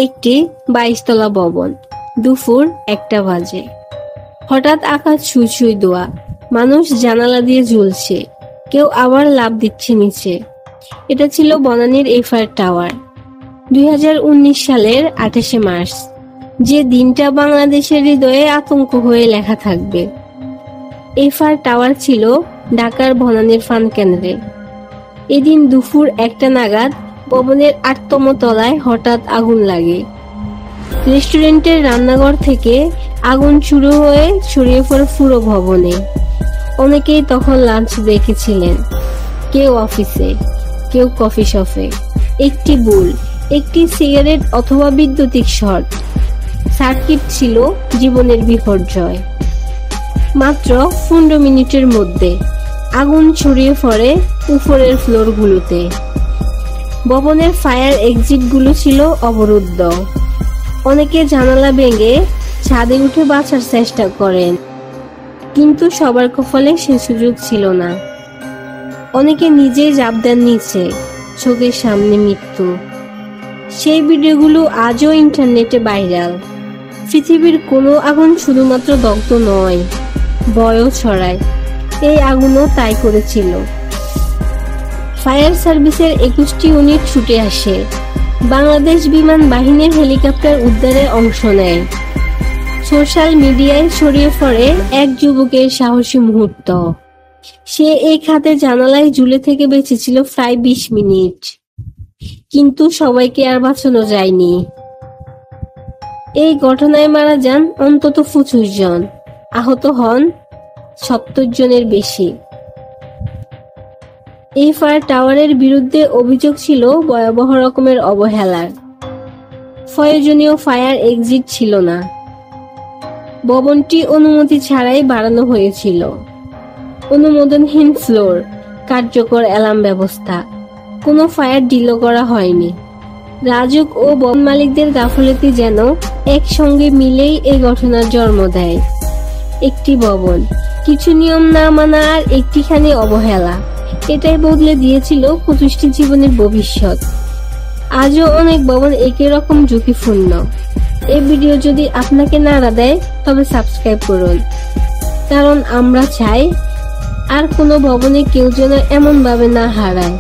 একটি 22 তলা ভবন। দুপুর 1টা বাজে। হঠাৎ আকাশ ছুঁই ছুঁই ধোয়া, মানুষ জানালা দিয়ে ঝুলছে, কেউ আবার লাফ দিচ্ছে নিচে। এটা ছিল বনানীর এফআর টাওয়ার। 2019 সালের 28শে মার্চ, যে দিনটা বাংলাদেশের হৃদয়ে আতঙ্ক হয়ে লেখা থাকবে। এফআর টাওয়ার ছিল ঢাকার বনানীর ফান কেন্দ্রে। এদিন দুপুর 1টা নাগাদ ভবনের 8তম তলায় হঠাৎ আগুন লাগে। রেস্টুরেন্টের রান্নাঘর থেকে আগুন শুরু হয়ে ছড়িয়ে পড়ে পুরো ভবনে। অনেকেই তখন লাঞ্চ ব্রেকে ছিলেন, কেউ অফিসে, কেউ কফি শপে। একটি বুল, একটি সিগারেট অথবা বৈদ্যুতিক শর্ট, সার্কিট ছিল জীবনের বিপর্যয়। মাত্র 15 মিনিটের মধ্যে আগুন ছড়িয়ে পড়ে উপরের ফ্লোরগুলোতে। ভবনের ফায়ার এক্সিটগুলো ছিল অবরুদ্ধ। অনেকে জানালা ভেঙে ছাদে উঠে বাঁচার চেষ্টা করেন, কিন্তু সবার কপালে সে সুযোগ ছিল না। অনেকে নিজেই ঝাঁপ দেন নিচে, চোখের সামনে মৃত্যু। সেই ভিডিওগুলো আজও ইন্টারনেটে ভাইরাল। পৃথিবীর কোনো আগুন শুধুমাত্র দগ্ধ নয়, ভয়ও ছড়ায়। এই আগুনও তাই করেছিল। ফায়ার সার্ভিসের 21টি ইউনিট ছুটে আসে। বাংলাদেশ বিমান বাহিনীর হেলিকপ্টার উদ্ধারে অংশ নেয়। সোশ্যাল মিডিয়ায় ছড়িয়ে পড়ে এক যুবকের সাহসী মুহূর্ত। সে এই খাতে জানালায় ঝুলে থেকে বেঁচেছিল প্রায় 20 মিনিট, কিন্তু সবাইকে আর বাঁচানো যায়নি। এই ঘটনায় মারা যান অন্তত 25 জন, আহত হন 70 জনের বেশি। এই ফায়ার টাওয়ারের বিরুদ্ধে অভিযোগ ছিল ভয়াবহ রকমের অবহেলার। প্রয়োজনীয় ফায়ার এক্সিট ছিল না। ভবনটি অনুমতি ছাড়াই বাড়ানো হয়েছিল। অনুমোদনহীন ফ্লোর, কার্যকর অ্যালার্ম ব্যবস্থা, কোনো ফায়ার ডিলও করা হয়নি। রাজুক ও ভবন মালিকদের গাফিলতি যেন একসঙ্গে মিলেই এই ঘটনার জন্ম দেয়। একটি ভবন, কিছু নিয়ম না মানা আর একটিখানি অবহেলা, এটাই বদলে দিয়েছিল 25টি জীবনের ভবিষ্যৎ। আজও অনেক ভবন একই রকম ঝুঁকিপূর্ণ। এই ভিডিও যদি আপনাকে নাড়া দেয় তবে সাবস্ক্রাইব করুন, কারণ আমরা চাই আর কোনো ভবনে কেউ যেন এমন ভাবে না হারায়।